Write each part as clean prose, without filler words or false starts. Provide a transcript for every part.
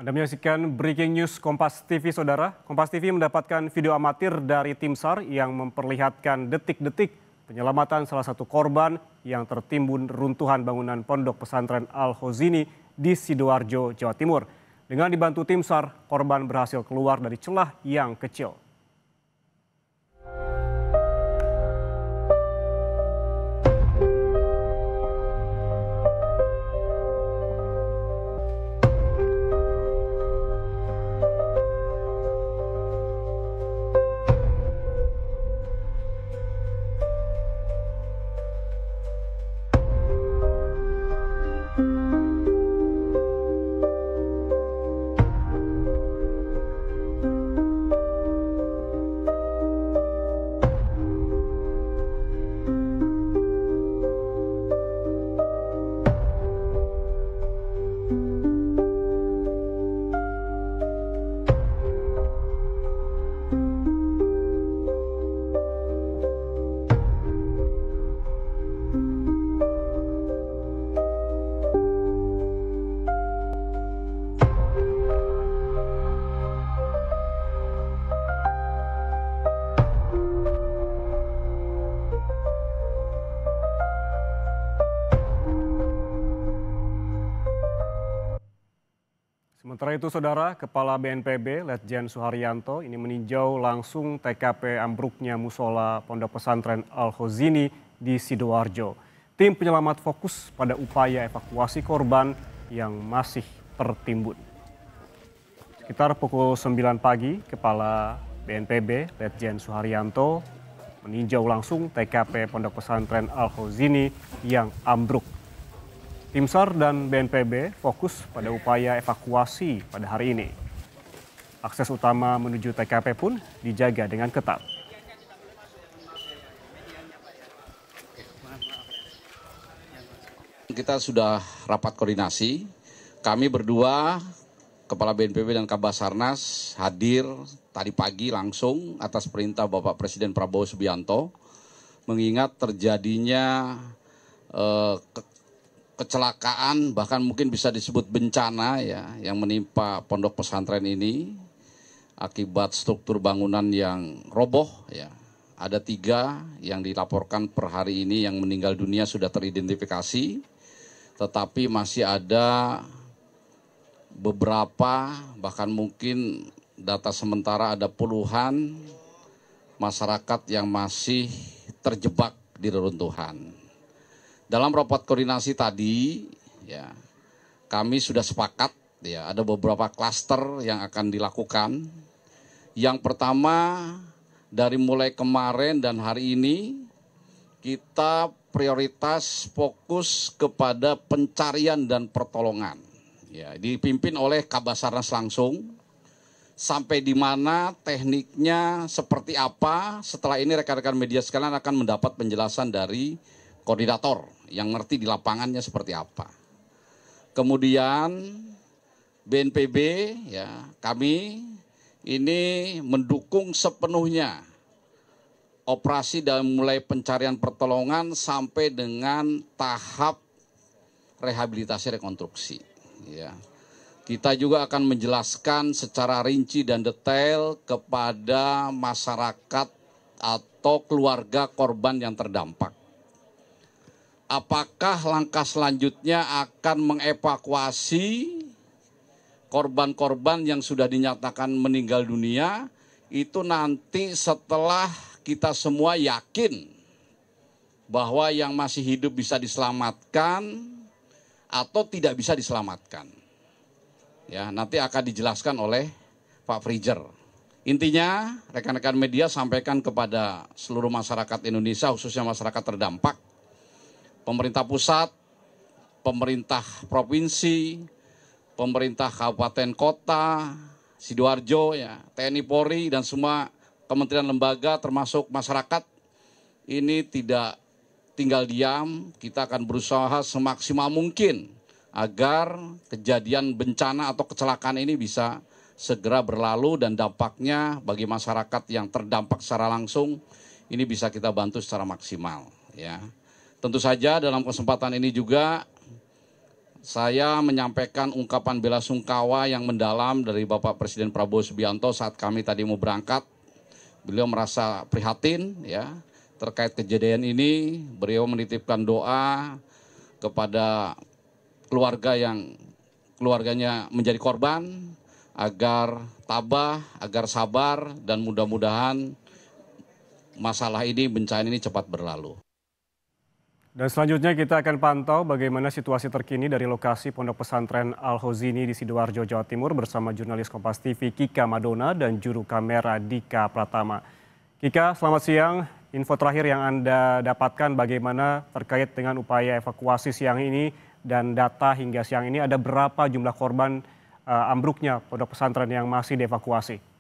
Anda menyaksikan Breaking News Kompas TV, Saudara. Kompas TV mendapatkan video amatir dari tim SAR yang memperlihatkan detik-detik penyelamatan salah satu korban yang tertimbun runtuhan bangunan Pondok Pesantren Al-Khozini di Sidoarjo, Jawa Timur. Dengan dibantu tim SAR, korban berhasil keluar dari celah yang kecil. Sementara itu, Saudara, Kepala BNPB Letjen Suharyanto ini meninjau langsung TKP ambruknya musola Pondok Pesantren Al-Khozini di Sidoarjo. Tim penyelamat fokus pada upaya evakuasi korban yang masih tertimbun. Sekitar pukul 9 pagi, Kepala BNPB Letjen Suharyanto meninjau langsung TKP Pondok Pesantren Al-Khozini yang ambruk. Tim SAR dan BNPB fokus pada upaya evakuasi pada hari ini. Akses utama menuju TKP pun dijaga dengan ketat. Kita sudah rapat koordinasi. Kami berdua, Kepala BNPB dan Kabasarnas hadir tadi pagi langsung atas perintah Bapak Presiden Prabowo Subianto, mengingat terjadinya kecelakaan, bahkan mungkin bisa disebut bencana ya, yang menimpa pondok pesantren ini akibat struktur bangunan yang roboh ya. Ada 3 yang dilaporkan per hari ini yang meninggal dunia sudah teridentifikasi, tetapi masih ada beberapa, bahkan mungkin data sementara ada puluhan masyarakat yang masih terjebak di reruntuhan. Dalam rapat koordinasi tadi, ya, kami sudah sepakat, ya, ada beberapa klaster yang akan dilakukan. Yang pertama, dari mulai kemarin dan hari ini, kita prioritas fokus kepada pencarian dan pertolongan. Ya, dipimpin oleh Kabasarnas langsung, sampai di mana tekniknya seperti apa. Setelah ini rekan-rekan media sekalian akan mendapat penjelasan dari koordinator yang ngerti di lapangannya seperti apa. Kemudian BNPB ya, kami ini mendukung sepenuhnya operasi dari mulai pencarian pertolongan sampai dengan tahap rehabilitasi rekonstruksi ya. Kita juga akan menjelaskan secara rinci dan detail kepada masyarakat atau keluarga korban yang terdampak. Apakah langkah selanjutnya akan mengevakuasi korban-korban yang sudah dinyatakan meninggal dunia, itu nanti setelah kita semua yakin bahwa yang masih hidup bisa diselamatkan atau tidak bisa diselamatkan. Ya, nanti akan dijelaskan oleh Pak Frijer. Intinya, rekan-rekan media sampaikan kepada seluruh masyarakat Indonesia, khususnya masyarakat terdampak, pemerintah pusat, pemerintah provinsi, pemerintah kabupaten kota, Sidoarjo, ya, TNI Polri, dan semua kementerian lembaga termasuk masyarakat, ini tidak tinggal diam. Kita akan berusaha semaksimal mungkin agar kejadian bencana atau kecelakaan ini bisa segera berlalu dan dampaknya bagi masyarakat yang terdampak secara langsung ini bisa kita bantu secara maksimal ya. Tentu saja dalam kesempatan ini juga saya menyampaikan ungkapan bela sungkawa yang mendalam dari Bapak Presiden Prabowo Subianto saat kami tadi mau berangkat. Beliau merasa prihatin ya terkait kejadian ini. Beliau menitipkan doa kepada keluarganya menjadi korban agar tabah, agar sabar, dan mudah-mudahan masalah ini, bencana ini cepat berlalu. Dan selanjutnya kita akan pantau bagaimana situasi terkini dari lokasi Pondok Pesantren Al-Hozini di Sidoarjo, Jawa Timur bersama jurnalis Kompas TV Kika Madona dan juru kamera Dika Pratama. Kika, selamat siang. Info terakhir yang Anda dapatkan bagaimana terkait dengan upaya evakuasi siang ini dan data hingga siang ini ada berapa jumlah korban ambruknya Pondok Pesantren yang masih dievakuasi?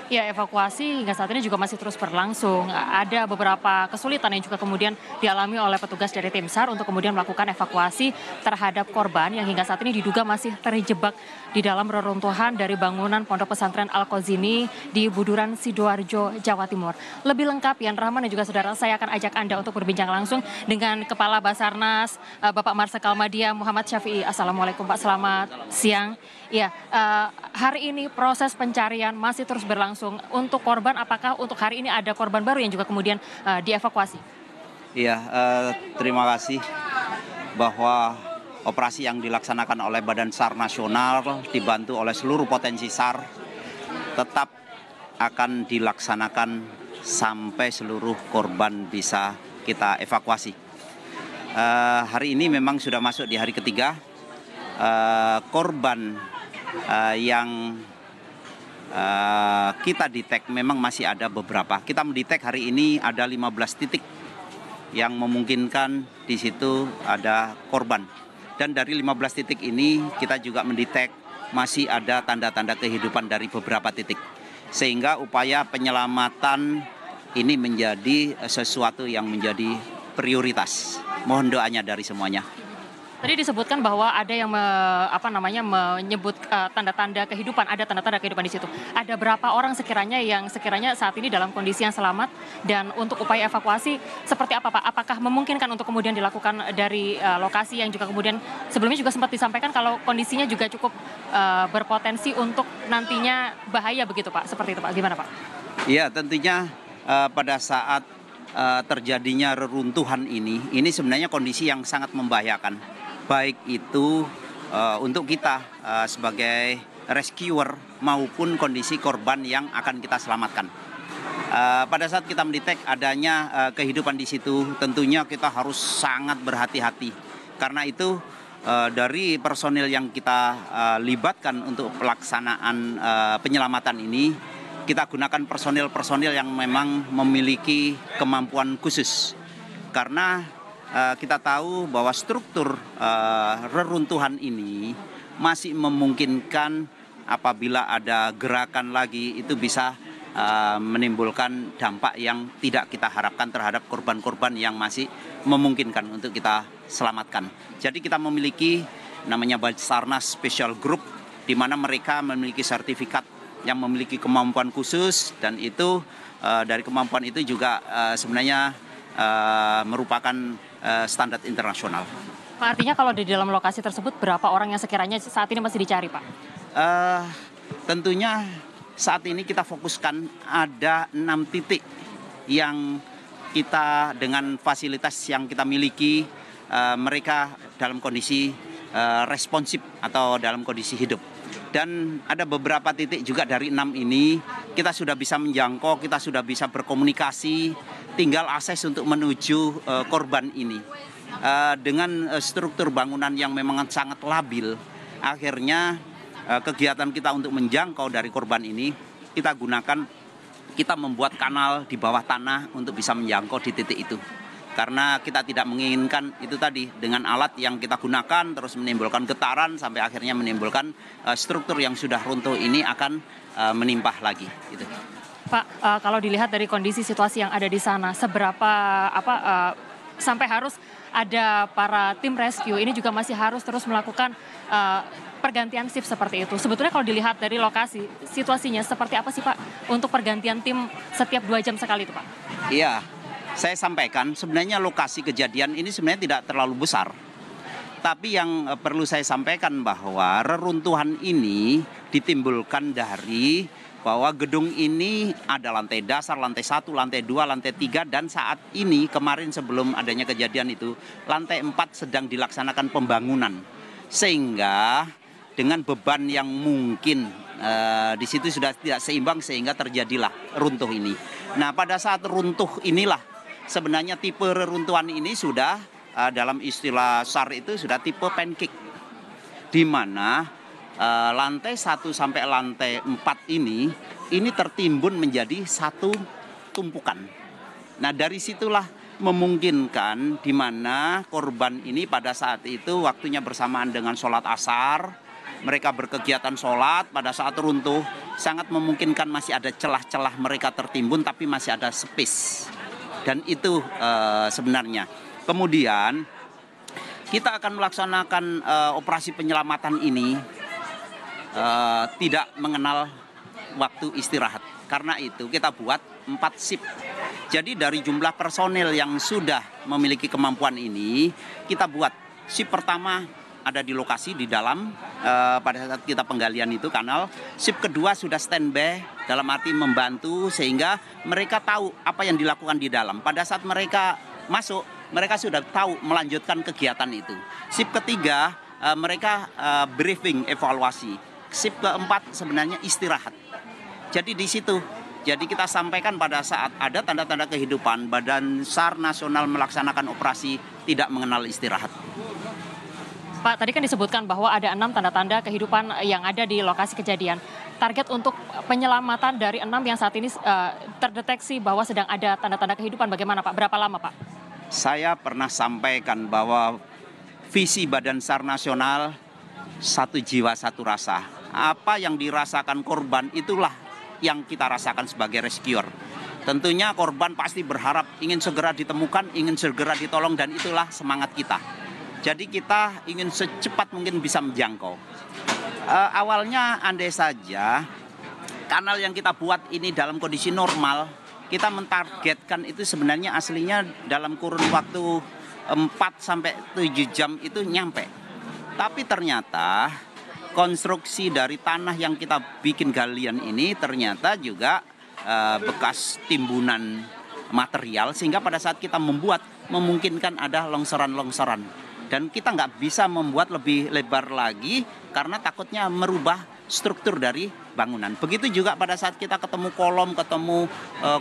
Ya, evakuasi hingga saat ini juga masih terus berlangsung. Ada beberapa kesulitan yang juga kemudian dialami oleh petugas dari tim SAR untuk kemudian melakukan evakuasi terhadap korban yang hingga saat ini diduga masih terjebak di dalam reruntuhan dari bangunan Pondok Pesantren Al-Hozini di Buduran, Sidoarjo, Jawa Timur. Lebih lengkap, Yan Rahman dan juga saudara, saya akan ajak Anda untuk berbincang langsung dengan Kepala Basarnas, Bapak Marsikal Madya Muhammad Syafi'i. Assalamualaikum Pak, selamat siang. Ya, hari ini proses pencarian masih terus berlangsung. Untuk korban, apakah untuk hari ini ada korban baru yang juga kemudian dievakuasi? Iya, terima kasih bahwa operasi yang dilaksanakan oleh Badan SAR Nasional dibantu oleh seluruh potensi SAR tetap akan dilaksanakan sampai seluruh korban bisa kita evakuasi. Hari ini memang sudah masuk di hari ketiga. Korban yang kita detect memang masih ada beberapa. Kita mendetek hari ini ada 15 titik yang memungkinkan di situ ada korban. Dan dari 15 titik ini kita juga mendetek masih ada tanda-tanda kehidupan dari beberapa titik. Sehingga upaya penyelamatan ini menjadi sesuatu yang menjadi prioritas. Mohon doanya dari semuanya. Tadi disebutkan bahwa ada yang menyebut tanda-tanda kehidupan, ada tanda-tanda kehidupan di situ. Ada berapa orang sekiranya yang saat ini dalam kondisi yang selamat, dan untuk upaya evakuasi seperti apa Pak? Apakah memungkinkan untuk kemudian dilakukan dari lokasi yang juga kemudian sebelumnya juga sempat disampaikan kalau kondisinya juga cukup berpotensi untuk nantinya bahaya begitu Pak? Seperti itu Pak, gimana Pak? Iya, tentunya pada saat terjadinya reruntuhan ini sebenarnya kondisi yang sangat membahayakan. Baik itu untuk kita sebagai rescuer maupun kondisi korban yang akan kita selamatkan. Pada saat kita mendetek adanya kehidupan di situ, tentunya kita harus sangat berhati-hati. Karena itu dari personil yang kita libatkan untuk pelaksanaan penyelamatan ini, kita gunakan personil-personil yang memang memiliki kemampuan khusus. Karena kita tahu bahwa struktur reruntuhan ini masih memungkinkan apabila ada gerakan lagi itu bisa menimbulkan dampak yang tidak kita harapkan terhadap korban-korban yang masih memungkinkan untuk kita selamatkan. Jadi kita memiliki namanya Basarnas Special Group di mana mereka memiliki sertifikat yang memiliki kemampuan khusus, dan itu dari kemampuan itu juga sebenarnya merupakan standar internasional. Pak, artinya kalau di dalam lokasi tersebut berapa orang yang sekiranya saat ini masih dicari Pak? Tentunya saat ini kita fokuskan ada 6 titik yang kita dengan fasilitas yang kita miliki, mereka dalam kondisi responsif atau dalam kondisi hidup. Dan ada beberapa titik juga dari 6 ini kita sudah bisa menjangkau, kita sudah bisa berkomunikasi, tinggal akses untuk menuju korban ini. Dengan struktur bangunan yang memang sangat labil, akhirnya kegiatan kita untuk menjangkau dari korban ini kita gunakan, kita membuat kanal di bawah tanah untuk bisa menjangkau di titik itu. Karena kita tidak menginginkan itu tadi dengan alat yang kita gunakan terus menimbulkan getaran sampai akhirnya menimbulkan struktur yang sudah runtuh ini akan menimpah lagi. Gitu. Pak, kalau dilihat dari kondisi situasi yang ada di sana, seberapa sampai harus ada para tim rescue ini juga masih harus terus melakukan pergantian shift seperti itu. Sebetulnya kalau dilihat dari lokasi, situasinya seperti apa sih Pak untuk pergantian tim setiap 2 jam sekali itu Pak? Iya, saya sampaikan sebenarnya lokasi kejadian ini sebenarnya tidak terlalu besar. Tapi yang perlu saya sampaikan bahwa reruntuhan ini ditimbulkan dari bahwa gedung ini ada lantai dasar, lantai 1, lantai 2, lantai 3, dan saat ini kemarin sebelum adanya kejadian itu lantai 4 sedang dilaksanakan pembangunan. Sehingga dengan beban yang mungkin di situ sudah tidak seimbang sehingga terjadilah runtuh ini. Nah, pada saat runtuh inilah sebenarnya tipe reruntuhan ini sudah dalam istilah SAR itu sudah tipe pancake, di mana lantai 1 sampai lantai 4 ini tertimbun menjadi satu tumpukan. Nah, dari situlah memungkinkan di mana korban ini pada saat itu waktunya bersamaan dengan sholat asar, mereka berkegiatan sholat pada saat runtuh, sangat memungkinkan masih ada celah-celah mereka tertimbun tapi masih ada space. Dan itu sebenarnya. Kemudian kita akan melaksanakan operasi penyelamatan ini tidak mengenal waktu istirahat. Karena itu kita buat 4 shift. Jadi dari jumlah personel yang sudah memiliki kemampuan ini, kita buat shift pertama ada di lokasi di dalam pada saat kita penggalian itu kanal. Shift kedua sudah standby dalam arti membantu sehingga mereka tahu apa yang dilakukan di dalam. Pada saat mereka masuk, mereka sudah tahu melanjutkan kegiatan itu. Shift ketiga mereka briefing evaluasi. Shift keempat sebenarnya istirahat. Jadi di situ. Jadi kita sampaikan pada saat ada tanda-tanda kehidupan, Badan SAR Nasional melaksanakan operasi tidak mengenal istirahat. Pak, tadi kan disebutkan bahwa ada 6 tanda-tanda kehidupan yang ada di lokasi kejadian. Target untuk penyelamatan dari 6 yang saat ini terdeteksi bahwa sedang ada tanda-tanda kehidupan bagaimana Pak? Berapa lama Pak? Saya pernah sampaikan bahwa visi Badan SAR Nasional satu jiwa satu rasa. Apa yang dirasakan korban itulah yang kita rasakan sebagai rescuer. Tentunya korban pasti berharap ingin segera ditemukan, ingin segera ditolong, dan itulah semangat kita. Jadi kita ingin secepat mungkin bisa menjangkau. Awalnya andai saja kanal yang kita buat ini dalam kondisi normal, kita mentargetkan itu sebenarnya aslinya dalam kurun waktu 4-7 jam itu nyampe. Tapi ternyata konstruksi dari tanah yang kita bikin galian ini ternyata juga bekas timbunan material sehingga pada saat kita membuat memungkinkan ada longsoran-longsoran. Dan kita nggak bisa membuat lebih lebar lagi karena takutnya merubah struktur dari bangunan. Begitu juga pada saat kita ketemu kolom, ketemu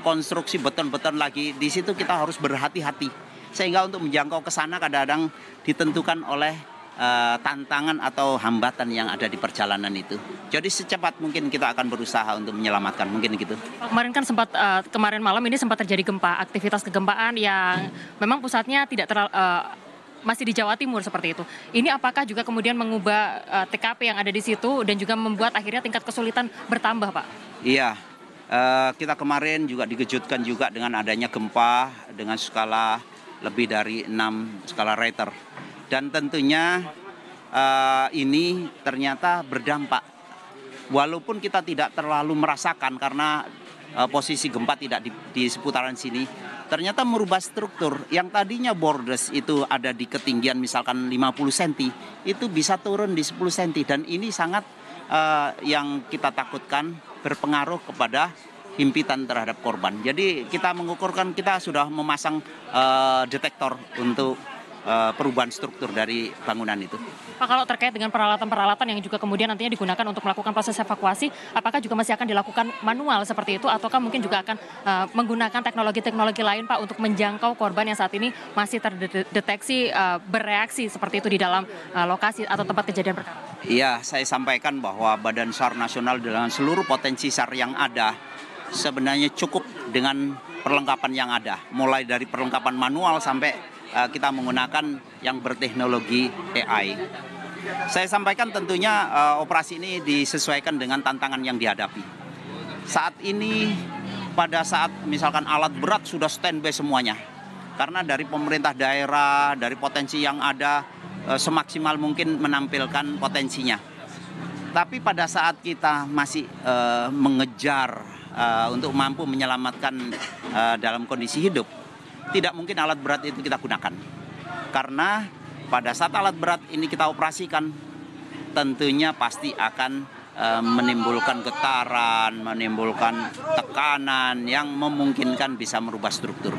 konstruksi beton-beton lagi, di situ kita harus berhati-hati. Sehingga untuk menjangkau ke sana kadang-kadang ditentukan oleh tantangan atau hambatan yang ada di perjalanan itu. Jadi secepat mungkin kita akan berusaha untuk menyelamatkan, mungkin gitu. Kemarin kan kemarin malam ini sempat terjadi gempa, aktivitas kegempaan yang memang pusatnya masih di Jawa Timur seperti itu. Ini apakah juga kemudian mengubah TKP yang ada di situ dan juga membuat akhirnya tingkat kesulitan bertambah, Pak? Iya, kita kemarin juga dikejutkan juga dengan adanya gempa dengan skala lebih dari 6 skala Richter. Dan tentunya ini ternyata berdampak. Walaupun kita tidak terlalu merasakan karena posisi gempa tidak di seputaran sini, ternyata merubah struktur. Yang tadinya borders itu ada di ketinggian misalkan 50 cm, itu bisa turun di 10 cm. Dan ini sangat yang kita takutkan berpengaruh kepada himpitan terhadap korban. Jadi kita mengukurkan, kita sudah memasang detektor untuk perubahan struktur dari bangunan itu. Pak, kalau terkait dengan peralatan-peralatan yang juga kemudian nantinya digunakan untuk melakukan proses evakuasi, apakah juga masih akan dilakukan manual seperti itu ataukah mungkin juga akan menggunakan teknologi-teknologi lain Pak untuk menjangkau korban yang saat ini masih terdeteksi bereaksi seperti itu di dalam lokasi atau tempat kejadian perkara? Iya, saya sampaikan bahwa Badan SAR Nasional dengan seluruh potensi SAR yang ada sebenarnya cukup dengan perlengkapan yang ada, mulai dari perlengkapan manual sampai kita menggunakan yang berteknologi AI. Saya sampaikan tentunya operasi ini disesuaikan dengan tantangan yang dihadapi. Saat ini pada saat misalkan alat berat sudah standby semuanya. Karena dari pemerintah daerah, dari potensi yang ada semaksimal mungkin menampilkan potensinya. Tapi pada saat kita masih mengejar untuk mampu menyelamatkan dalam kondisi hidup, tidak mungkin alat berat itu kita gunakan. Karena pada saat alat berat ini kita operasikan, tentunya pasti akan menimbulkan getaran, menimbulkan tekanan yang memungkinkan bisa merubah struktur.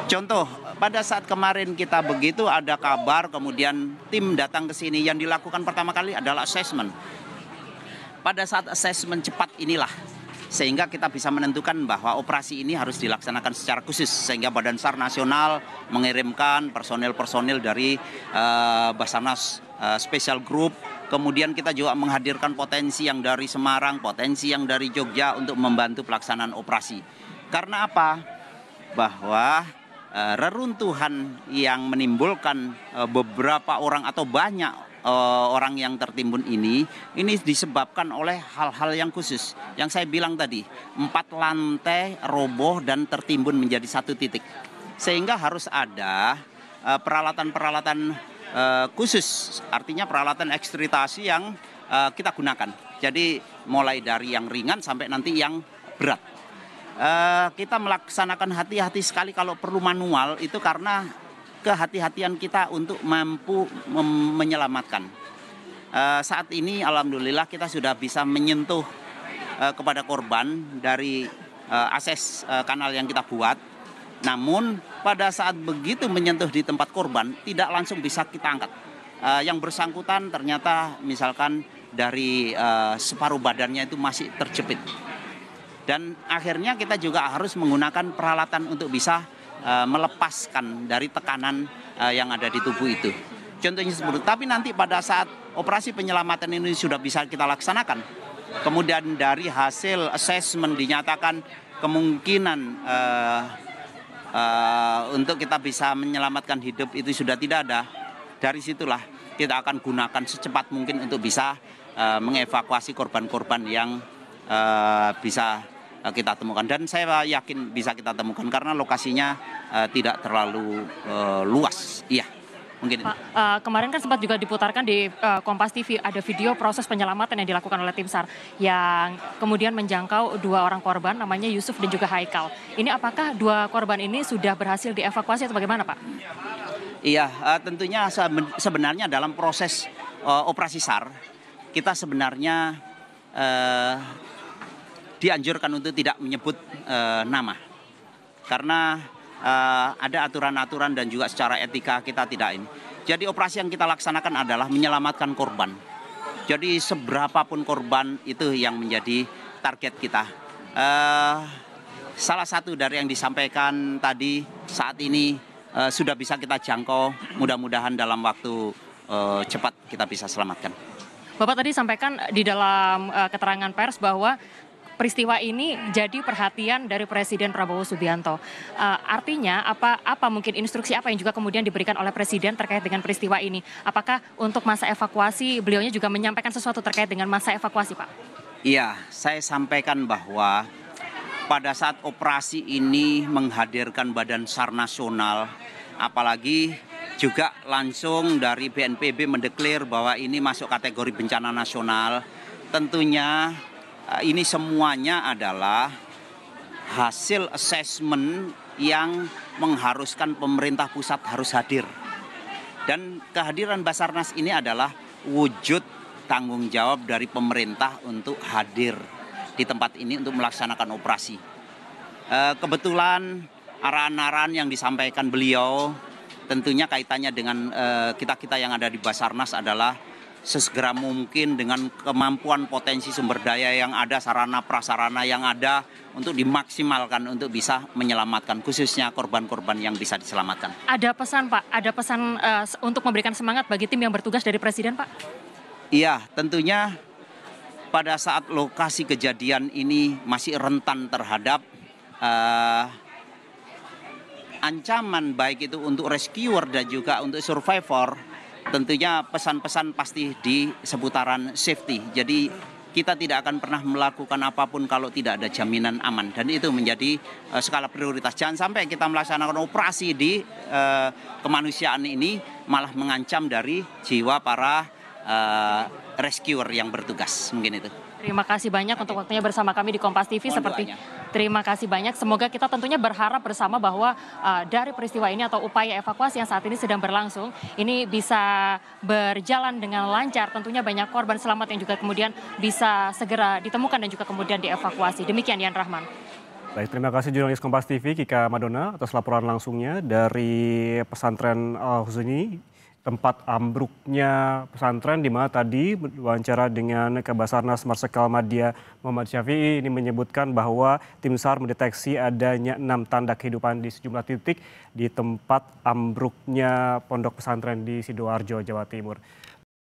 Contoh, pada saat kemarin kita begitu ada kabar, kemudian tim datang ke sini, yang dilakukan pertama kali adalah assessment. Pada saat assessment cepat inilah, sehingga kita bisa menentukan bahwa operasi ini harus dilaksanakan secara khusus, sehingga Badan SAR Nasional mengirimkan personil-personil dari Basarnas Special Group. Kemudian kita juga menghadirkan potensi yang dari Semarang, potensi yang dari Jogja untuk membantu pelaksanaan operasi. Karena apa? Bahwa reruntuhan yang menimbulkan beberapa orang atau banyak orang yang tertimbun ini disebabkan oleh hal-hal yang khusus. Yang saya bilang tadi, 4 lantai roboh dan tertimbun menjadi 1 titik. Sehingga harus ada peralatan-peralatan khusus, artinya peralatan ekstritasi yang kita gunakan. Jadi mulai dari yang ringan sampai nanti yang berat. Kita melaksanakan hati-hati sekali kalau perlu manual, itu karena kehati-hatian kita untuk mampu menyelamatkan. Saat ini alhamdulillah kita sudah bisa menyentuh kepada korban dari akses kanal yang kita buat. Namun pada saat begitu menyentuh di tempat korban tidak langsung bisa kita angkat. Yang bersangkutan ternyata misalkan dari separuh badannya itu masih terjepit. Dan akhirnya kita juga harus menggunakan peralatan untuk bisa melepaskan dari tekanan yang ada di tubuh itu. Contohnya seperti itu. Tapi nanti pada saat operasi penyelamatan ini sudah bisa kita laksanakan, kemudian dari hasil assessment dinyatakan kemungkinan untuk kita bisa menyelamatkan hidup itu sudah tidak ada. Dari situlah kita akan gunakan secepat mungkin untuk bisa mengevakuasi korban-korban yang bisa kita temukan. Dan saya yakin bisa kita temukan karena lokasinya tidak terlalu luas. Iya, mungkin. Pak, kemarin kan sempat juga diputarkan di Kompas TV ada video proses penyelamatan yang dilakukan oleh tim SAR yang kemudian menjangkau 2 orang korban namanya Yusuf dan juga Haikal. Ini apakah 2 korban ini sudah berhasil dievakuasi atau bagaimana, Pak? Iya, tentunya sebenarnya dalam proses operasi SAR kita sebenarnya dianjurkan untuk tidak menyebut nama. Karena ada aturan-aturan dan juga secara etika kita tidak ini. Jadi operasi yang kita laksanakan adalah menyelamatkan korban. Jadi seberapapun korban itu yang menjadi target kita. Salah satu dari yang disampaikan tadi saat ini sudah bisa kita jangkau. Mudah-mudahan dalam waktu cepat kita bisa selamatkan. Bapak tadi sampaikan di dalam keterangan pers bahwa peristiwa ini jadi perhatian dari Presiden Prabowo Subianto. Artinya apa mungkin instruksi apa yang juga kemudian diberikan oleh Presiden terkait dengan peristiwa ini? Apakah untuk masa evakuasi beliaunya juga menyampaikan sesuatu terkait dengan masa evakuasi, Pak? Iya, saya sampaikan bahwa pada saat operasi ini menghadirkan Badan SAR Nasional, apalagi juga langsung dari BNPB mendeklar bahwa ini masuk kategori bencana nasional, tentunya ini semuanya adalah hasil assessment yang mengharuskan pemerintah pusat harus hadir. Dan kehadiran Basarnas ini adalah wujud tanggung jawab dari pemerintah untuk hadir di tempat ini untuk melaksanakan operasi. Kebetulan arahan-arahan yang disampaikan beliau tentunya kaitannya dengan kita-kita yang ada di Basarnas adalah sesegera mungkin dengan kemampuan potensi sumber daya yang ada, sarana prasarana yang ada untuk dimaksimalkan untuk bisa menyelamatkan khususnya korban-korban yang bisa diselamatkan. Ada pesan, Pak, ada pesan untuk memberikan semangat bagi tim yang bertugas dari Presiden, Pak? Iya, tentunya pada saat lokasi kejadian ini masih rentan terhadap ancaman baik itu untuk rescuer dan juga untuk survivor. Tentunya pesan-pesan pasti di seputaran safety. Jadi kita tidak akan pernah melakukan apapun kalau tidak ada jaminan aman. Dan itu menjadi skala prioritas. Jangan sampai kita melaksanakan operasi di kemanusiaan ini malah mengancam dari jiwa para rescuer yang bertugas. Mungkin itu. Terima kasih banyak untuk waktunya bersama kami di Kompas TV. Terima kasih banyak. Semoga kita tentunya berharap bersama bahwa dari peristiwa ini atau upaya evakuasi yang saat ini sedang berlangsung, ini bisa berjalan dengan lancar. Tentunya banyak korban selamat yang juga kemudian bisa segera ditemukan dan juga kemudian dievakuasi. Demikian Yan Rahman. Baik, terima kasih jurnalis Kompas TV Kika Madona atas laporan langsungnya dari pesantren Al-Huzuni, tempat ambruknya pesantren, di mana tadi wawancara dengan Kabasarnas Marsikal Madya Muhammad Syafi'i ini menyebutkan bahwa tim SAR mendeteksi adanya 6 tanda kehidupan di sejumlah titik di tempat ambruknya pondok pesantren di Sidoarjo, Jawa Timur.